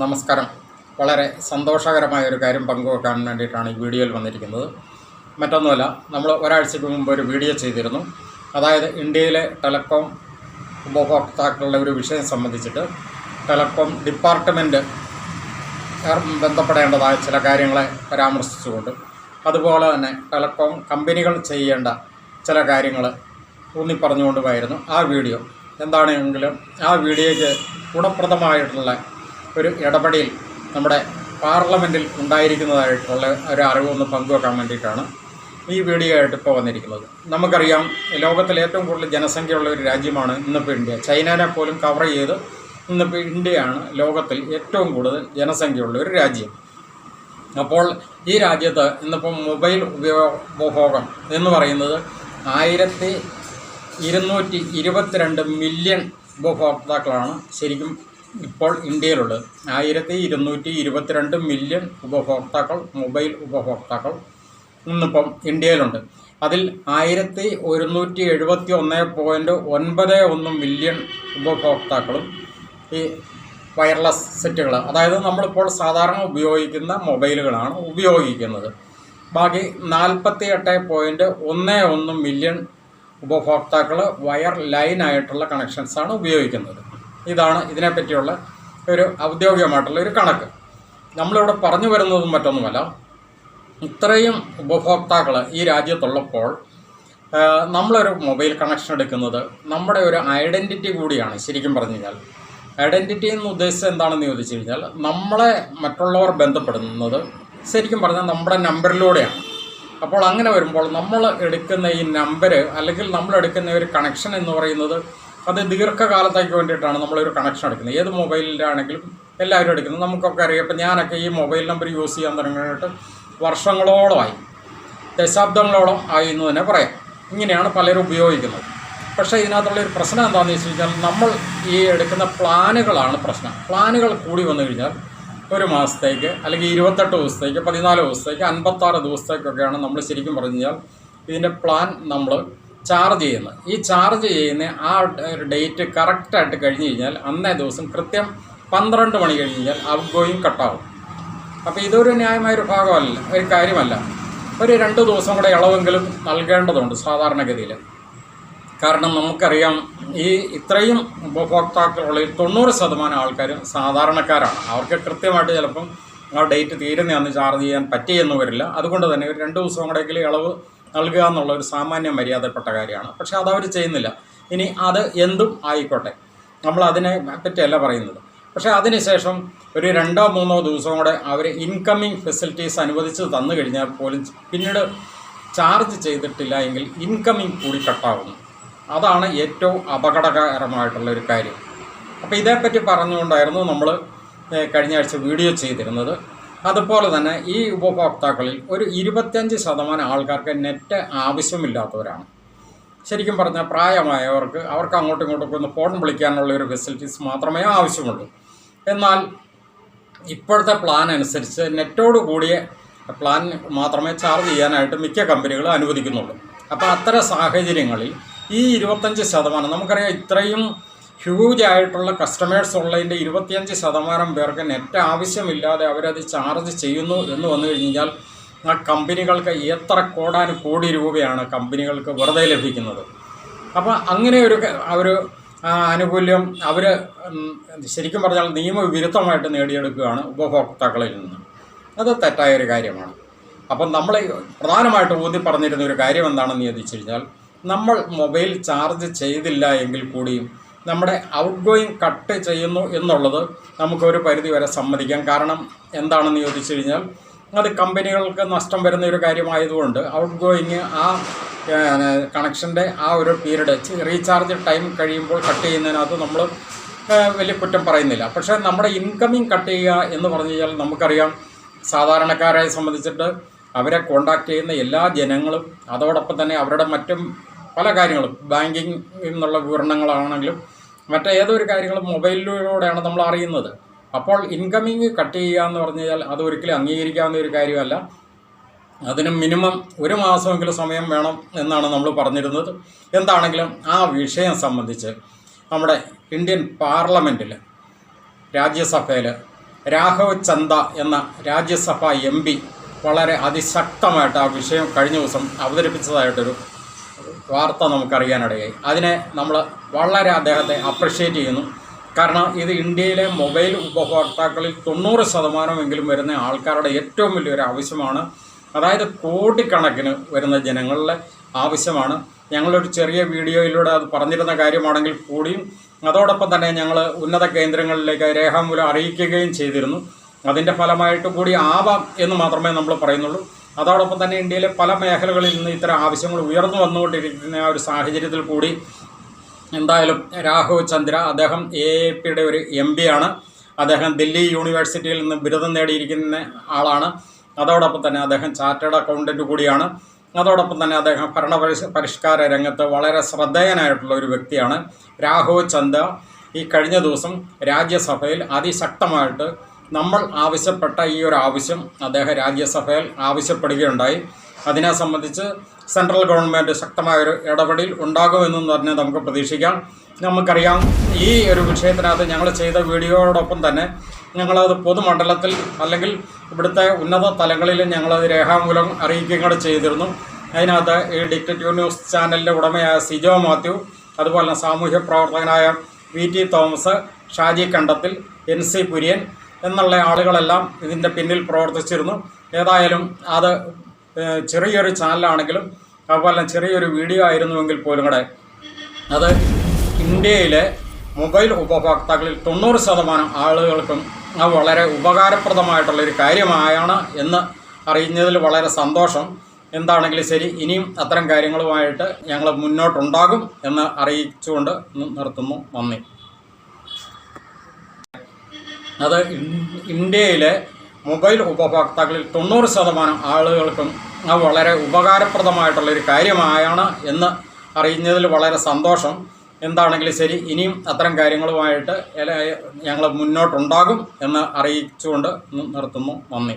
നമസ്കാരം. വളരെ സന്തോഷകരമായ ഒരു കാര്യം പങ്കുവെക്കാൻ വേണ്ടിയിട്ടാണ് ഈ വീഡിയോയിൽ വന്നിരിക്കുന്നത്. മറ്റൊന്നുമല്ല, നമ്മൾ ഒരാഴ്ചയ്ക്ക് മുമ്പ് ഒരു വീഡിയോ ചെയ്തിരുന്നു. അതായത് ഇന്ത്യയിലെ ടെലകോം ഉപഭോക്താക്കളുടെ ഒരു വിഷയം സംബന്ധിച്ചിട്ട് ടെലകോം ഡിപ്പാർട്ട്മെൻറ്റ് ബന്ധപ്പെടേണ്ടതായ ചില കാര്യങ്ങളെ പരാമർശിച്ചുകൊണ്ട്, അതുപോലെ തന്നെ ടെലകോം കമ്പനികൾ ചെയ്യേണ്ട ചില കാര്യങ്ങൾ ഊന്നിപ്പറഞ്ഞുകൊണ്ടുമായിരുന്നു ആ വീഡിയോ. എന്താണെങ്കിലും ആ വീഡിയോയ്ക്ക് ഗുണപ്രദമായിട്ടുള്ള ഒരു ഇടപെടൽ നമ്മുടെ പാർലമെൻറ്റിൽ ഉണ്ടായിരിക്കുന്നതായിട്ടുള്ള ഒരു അറിവൊന്ന് പങ്കുവെക്കാൻ വേണ്ടിയിട്ടാണ് ഈ വീഡിയോ ആയിട്ട് ഇപ്പോൾ വന്നിരിക്കുന്നത്. നമുക്കറിയാം, ലോകത്തിലെ ഏറ്റവും കൂടുതൽ ജനസംഖ്യയുള്ള ഒരു രാജ്യമാണ് ഇന്നിപ്പോൾ ഇന്ത്യ. ചൈനയെ പോലും കവർ ചെയ്ത് ഇന്നിപ്പോൾ ഇന്ത്യയാണ് ലോകത്തിൽ ഏറ്റവും കൂടുതൽ ജനസംഖ്യയുള്ള ഒരു രാജ്യം. അപ്പോൾ ഈ രാജ്യത്ത് ഇന്നിപ്പം മൊബൈൽ ഉപഭോഗം എന്ന് പറയുന്നത് 1222 മില്യൺ ഉപഭോക്താക്കളാണ് ശരിക്കും ഇപ്പോൾ ഇന്ത്യയിലുള്ളത്. 1222 മില്യൺ മൊബൈൽ ഉപഭോക്താക്കൾ ഇന്നിപ്പം ഇന്ത്യയിലുണ്ട്. അതിൽ 1171.91 മില്യൺ ഉപഭോക്താക്കളും ഈ വയർലെസ് സെറ്റുകൾ, അതായത് നമ്മളിപ്പോൾ സാധാരണ ഉപയോഗിക്കുന്ന മൊബൈലുകളാണ് ഉപയോഗിക്കുന്നത്. ബാക്കി 48.11 മില്യൺ ഉപഭോക്താക്കൾ വയർ ലൈനായിട്ടുള്ള കണക്ഷൻസാണ് ഉപയോഗിക്കുന്നത്. ഇതാണ് ഇതിനെപ്പറ്റിയുള്ള ഒരു ഔദ്യോഗികമായിട്ടുള്ള ഒരു കണക്ക്. നമ്മളിവിടെ പറഞ്ഞു വരുന്നതും മറ്റൊന്നുമല്ല, ഇത്രയും ഉപഭോക്താക്കൾ ഈ രാജ്യത്തുള്ളപ്പോൾ നമ്മളൊരു മൊബൈൽ കണക്ഷൻ എടുക്കുന്നത് നമ്മുടെ ഒരു ഐഡൻറ്റിറ്റി കൂടിയാണ്. ശരിക്കും പറഞ്ഞു കഴിഞ്ഞാൽ ഐഡൻറ്റിറ്റി എന്ന് ഉദ്ദേശിച്ചത് എന്താണെന്ന് ചോദിച്ചു കഴിഞ്ഞാൽ, നമ്മളെ മറ്റുള്ളവർ ബന്ധപ്പെടുന്നത് ശരിക്കും പറഞ്ഞാൽ നമ്മുടെ നമ്പറിലൂടെയാണ്. അപ്പോൾ അങ്ങനെ വരുമ്പോൾ നമ്മൾ എടുക്കുന്ന ഈ നമ്പർ, അല്ലെങ്കിൽ നമ്മൾ എടുക്കുന്ന ഒരു കണക്ഷൻ എന്ന് പറയുന്നത്, അത് ദീർഘകാലത്തേക്ക് വേണ്ടിയിട്ടാണ് നമ്മളൊരു കണക്ഷൻ എടുക്കുന്നത്. ഏത് മൊബൈലിലാണെങ്കിലും എല്ലാവരും എടുക്കുന്നത് നമുക്കൊക്കെ അറിയാം. ഇപ്പം ഞാനൊക്കെ ഈ മൊബൈൽ നമ്പർ യൂസ് ചെയ്യാൻ തുടങ്ങിയിട്ട് വർഷങ്ങളോളമായി, ദശാബ്ദങ്ങളോളം ആയി എന്ന് തന്നെ പറയാം. ഇങ്ങനെയാണ് പലരും ഉപയോഗിക്കുന്നത്. പക്ഷേ ഇതിനകത്തുള്ളൊരു പ്രശ്നം എന്താണെന്ന് വെച്ച് കഴിഞ്ഞാൽ, നമ്മൾ ഈ എടുക്കുന്ന പ്ലാനുകളാണ് പ്രശ്നം. പ്ലാനുകൾ കൂടി വന്നു കഴിഞ്ഞാൽ ഒരു മാസത്തേക്ക്, അല്ലെങ്കിൽ 28 ദിവസത്തേക്ക്, 14 ദിവസത്തേക്ക്, 56 ദിവസത്തേക്കൊക്കെയാണ് നമ്മൾ ശരിക്കും പറഞ്ഞു കഴിഞ്ഞാൽ ഇതിൻ്റെ പ്ലാൻ നമ്മൾ ചാർജ് ചെയ്യുന്നത്. ഈ ചാർജ് ചെയ്യുന്ന ആ ഒരു ഡേറ്റ് കറക്റ്റായിട്ട് കഴിഞ്ഞ് കഴിഞ്ഞാൽ അന്നേ ദിവസം കൃത്യം 12 മണി കഴിഞ്ഞ് കഴിഞ്ഞാൽ ഔട്ട് ഗോയിങ് കട്ടാവും. അപ്പോൾ ഇതൊരു ന്യായമായൊരു ഭാഗമല്ല, ഒരു കാര്യമല്ല. ഒരു 2 ദിവസം കൂടെ ഇളവെങ്കിലും നൽകേണ്ടതുണ്ട് സാധാരണഗതിയിൽ. കാരണം നമുക്കറിയാം, ഈ ഇത്രയും ഉപഭോക്താക്കളുള്ളിൽ 90% ആൾക്കാരും സാധാരണക്കാരാണ്. അവർക്ക് കൃത്യമായിട്ട് ചിലപ്പം ആ ഡേറ്റ് തീരുന്ന അന്ന് ചാർജ് ചെയ്യാൻ പറ്റിയെന്ന് വരില്ല. അതുകൊണ്ട് തന്നെ ഒരു 2 ദിവസം കൂടെയെങ്കിലും ഇളവ് നൽകുക എന്നുള്ള ഒരു സാമാന്യ മര്യാദപ്പെട്ട കാര്യമാണ്. പക്ഷേ അതവർ ചെയ്യുന്നില്ല. ഇനി അത് എന്തും ആയിക്കോട്ടെ, നമ്മൾ അതിനെ പറ്റിയല്ല പറയുന്നത്. പക്ഷേ അതിനുശേഷം ഒരു 2-3 ദിവസം കൂടെ അവർ ഇൻകമ്മിങ് ഫെസിലിറ്റീസ് അനുവദിച്ച് തന്നു കഴിഞ്ഞാൽ പോലും പിന്നീട് ചാർജ് ചെയ്തിട്ടില്ല എങ്കിൽ ഇൻകമ്മിങ് കൂടി കട്ടാവുന്നു. അതാണ് ഏറ്റവും അപകടകരമായിട്ടുള്ളൊരു കാര്യം. അപ്പോൾ ഇതേപ്പറ്റി പറഞ്ഞുകൊണ്ടായിരുന്നു നമ്മൾ കഴിഞ്ഞ ആഴ്ച വീഡിയോ ചെയ്തിരുന്നത്. അതുപോലെ തന്നെ ഈ ഉപഭോക്താക്കളിൽ ഒരു 25% ആൾക്കാർക്ക് നെറ്റ് ആവശ്യമില്ലാത്തവരാണ്. ശരിക്കും പറഞ്ഞാൽ പ്രായമായവർക്ക്, അവർക്ക് അങ്ങോട്ടും ഇങ്ങോട്ടും ഒന്ന് ഫോൺ വിളിക്കാനുള്ള ഒരു ഫെസിലിറ്റീസ് മാത്രമേ ആവശ്യമുള്ളൂ. എന്നാൽ ഇപ്പോഴത്തെ പ്ലാൻ അനുസരിച്ച് നെറ്റോട് കൂടിയ പ്ലാൻ മാത്രമേ ചാർജ് ചെയ്യാനായിട്ട് മിക്ക കമ്പനികളും അനുവദിക്കുന്നുള്ളൂ. അപ്പോൾ അത്തരം സാഹചര്യങ്ങളിൽ ഈ 25%, നമുക്കറിയാം ഇത്രയും ഹ്യൂജ് ആയിട്ടുള്ള കസ്റ്റമേഴ്സ് ഉള്ളതിൻ്റെ 25% പേർക്ക് നെറ്റ് ആവശ്യമില്ലാതെ അവരത് ചാർജ് ചെയ്യുന്നു എന്ന് വന്നു കഴിഞ്ഞാൽ ആ കമ്പനികൾക്ക് എത്ര കോടാനുകോടി രൂപയാണ് കമ്പനികൾക്ക് വെറുതെ ലഭിക്കുന്നത്. അപ്പോൾ അങ്ങനെ ഒരു ആനുകൂല്യം അവർ ശരിക്കും പറഞ്ഞാൽ നിയമവിരുദ്ധമായിട്ട് നേടിയെടുക്കുകയാണ് ഉപഭോക്താക്കളിൽ നിന്ന്. അത് തെറ്റായൊരു കാര്യമാണ്. അപ്പം നമ്മൾ പ്രധാനമായിട്ട് ഊന്നി പറഞ്ഞിരുന്ന ഒരു കാര്യം എന്താണെന്ന് ചോദിച്ചു കഴിഞ്ഞാൽ, നമ്മൾ മൊബൈൽ ചാർജ് ചെയ്തില്ല എങ്കിൽ കൂടിയും നമ്മുടെ ഔട്ട് ഗോയിങ് കട്ട് ചെയ്യുന്നു എന്നുള്ളത് നമുക്കൊരു പരിധി വരെ സമ്മതിക്കാം. കാരണം എന്താണെന്ന് ചോദിച്ചു കഴിഞ്ഞാൽ, അത് കമ്പനികൾക്ക് നഷ്ടം വരുന്ന ഒരു കാര്യമായതുകൊണ്ട് ഔട്ട് ഗോയിങ് ആ കണക്ഷൻ്റെ ആ ഒരു പീരീഡ്, റീചാർജ് ടൈം കഴിയുമ്പോൾ കട്ട് ചെയ്യുന്നതിനകത്ത് നമ്മൾ വലിയ കുറ്റം പറയുന്നില്ല. പക്ഷേ നമ്മുടെ ഇൻകമിങ് കട്ട് ചെയ്യുക എന്ന് പറഞ്ഞു കഴിഞ്ഞാൽ, നമുക്കറിയാം സാധാരണക്കാരെ സംബന്ധിച്ചിട്ട് അവരെ കോണ്ടാക്ട് ചെയ്യുന്ന എല്ലാ ജനങ്ങളും, അതോടൊപ്പം തന്നെ അവരുടെ മറ്റും പല കാര്യങ്ങളും, ബാങ്കിങ് എന്നുള്ള വിവരണങ്ങളാണെങ്കിലും മറ്റേതൊരു കാര്യങ്ങളും മൊബൈലിലൂടെയാണ് നമ്മൾ അറിയുന്നത്. അപ്പോൾ ഇൻകമിങ് കട്ട് ചെയ്യുക എന്ന് പറഞ്ഞു കഴിഞ്ഞാൽ അത് ഒരിക്കലും അംഗീകരിക്കാവുന്ന ഒരു കാര്യമല്ല. അതിന് മിനിമം 1 മാസമെങ്കിലും സമയം വേണം എന്നാണ് നമ്മൾ പറഞ്ഞിരുന്നത്. എന്താണെങ്കിലും ആ വിഷയം സംബന്ധിച്ച് നമ്മുടെ ഇന്ത്യൻ പാർലമെൻറ്റിൽ, രാജ്യസഭയിൽ രാഘവ് ചന്ദ എന്ന രാജ്യസഭ MP വളരെ അതിശക്തമായിട്ട് ആ വിഷയം കഴിഞ്ഞ ദിവസം അവതരിപ്പിച്ചതായിട്ടൊരു വാർത്ത നമുക്കറിയാനിടയായി. അതിനെ നമ്മൾ വളരെ അദ്ദേഹത്തെ അപ്രിഷ്യേറ്റ് ചെയ്യുന്നു. കാരണം ഇത് ഇന്ത്യയിലെ മൊബൈൽ ഉപഭോക്താക്കളിൽ 90% വരുന്ന ആൾക്കാരുടെ ഏറ്റവും വലിയൊരു ആവശ്യമാണ്. അതായത് കോടിക്കണക്കിന് വരുന്ന ജനങ്ങളുടെ ആവശ്യമാണ്. ഞങ്ങളൊരു ചെറിയ വീഡിയോയിലൂടെ അത് പറഞ്ഞിരുന്ന കാര്യമാണെങ്കിൽ കൂടിയും അതോടൊപ്പം തന്നെ ഞങ്ങൾ ഉന്നത കേന്ദ്രങ്ങളിലേക്ക് രേഖാമൂലം അറിയിക്കുകയും ചെയ്തിരുന്നു. അതിൻ്റെ ഫലമായിട്ട് കൂടി ആവാം എന്ന് മാത്രമേ നമ്മൾ പറയുന്നുള്ളൂ. അതോടൊപ്പം തന്നെ ഇന്ത്യയിലെ പല മേഖലകളിൽ നിന്ന് ഇത്തരം ആവശ്യങ്ങൾ ഉയർന്നു വന്നുകൊണ്ടിരിക്കുന്ന ആ ഒരു സാഹചര്യത്തിൽ കൂടി എന്തായാലും രാഘവ് ചന്ദ്ര അദ്ദേഹം AAPയുടെ ഒരു MP ആണ്. അദ്ദേഹം ദില്ലി യൂണിവേഴ്സിറ്റിയിൽ നിന്ന് ബിരുദം നേടിയിരിക്കുന്ന ആളാണ്. അതോടൊപ്പം തന്നെ അദ്ദേഹം ചാർട്ടേഡ് അക്കൗണ്ടൻറ്റ് കൂടിയാണ്. അതോടൊപ്പം തന്നെ അദ്ദേഹം പരിഷ്കാര രംഗത്ത് വളരെ ശ്രദ്ധേയനായിട്ടുള്ള ഒരു വ്യക്തിയാണ്. രാഘവ് ചന്ദ ഈ കഴിഞ്ഞ ദിവസം രാജ്യസഭയിൽ അതിശക്തമായിട്ട് നമ്മൾ ആവശ്യപ്പെട്ട ഈ ഒരു ആവശ്യം അദ്ദേഹം രാജ്യസഭയിൽ ആവശ്യപ്പെടുകയുണ്ടായി. അതിനെ സംബന്ധിച്ച് സെൻട്രൽ ഗവൺമെൻറ് ശക്തമായൊരു ഇടപെടൽ ഉണ്ടാകുമെന്നും തന്നെ നമുക്ക് പ്രതീക്ഷിക്കാം. നമുക്കറിയാം ഈ ഒരു വിഷയത്തിനകത്ത് ഞങ്ങൾ ചെയ്ത വീഡിയോയോടൊപ്പം തന്നെ ഞങ്ങളത് പൊതുമണ്ഡലത്തിൽ അല്ലെങ്കിൽ ഇവിടുത്തെ ഉന്നത തലങ്ങളിൽ ഞങ്ങളത് രേഖാമൂലം അറിയിക്കുകയും കൂടെ ചെയ്തിരുന്നു. അതിനകത്ത് ഈ ഡിക്റ്റേറ്റീവ് ന്യൂസ് ചാനലിൻ്റെ ഉടമയായ സിജോ മാത്യു, അതുപോലെ സാമൂഹ്യ പ്രവർത്തകനായ VT തോമസ്, ഷാജി കണ്ടത്തിൽ, NC കുര്യൻ എന്നുള്ള ആളുകളെല്ലാം ഇതിൻ്റെ പിന്നിൽ പ്രവർത്തിച്ചിരുന്നു. ഏതായാലും അത് ചെറിയൊരു ചാനലാണെങ്കിലും അതുപോലെ ചെറിയൊരു വീഡിയോ ആയിരുന്നുവെങ്കിൽ പോലും കൂടെ അത് ഇന്ത്യയിലെ മൊബൈൽ ഉപഭോക്താക്കളിൽ 90% ആളുകൾക്കും അത് വളരെ ഉപകാരപ്രദമായിട്ടുള്ളൊരു കാര്യമായാണ് എന്ന് അറിയുന്നതിൽ വളരെ സന്തോഷം. എന്താണെങ്കിലും ശരി, ഇനിയും അത്തരം കാര്യങ്ങളുമായിട്ട് ഞങ്ങൾ മുന്നോട്ടുണ്ടാകും എന്ന് അറിയിച്ചുകൊണ്ട് നിർത്തുന്നു. നന്ദി. അത് ഇന്ത്യയിലെ മൊബൈൽ ഉപഭോക്താക്കളിൽ 90% ആളുകൾക്കും അത് വളരെ ഉപകാരപ്രദമായിട്ടുള്ളൊരു കാര്യമായാണ് എന്ന് അറിയുന്നതിൽ വളരെ സന്തോഷം. എന്താണെങ്കിലും ശരി, ഇനിയും അത്തരം കാര്യങ്ങളുമായിട്ട് ഞങ്ങൾ മുന്നോട്ടുണ്ടാകും എന്ന് അറിയിച്ചുകൊണ്ട് നിർത്തുന്നു. നന്ദി.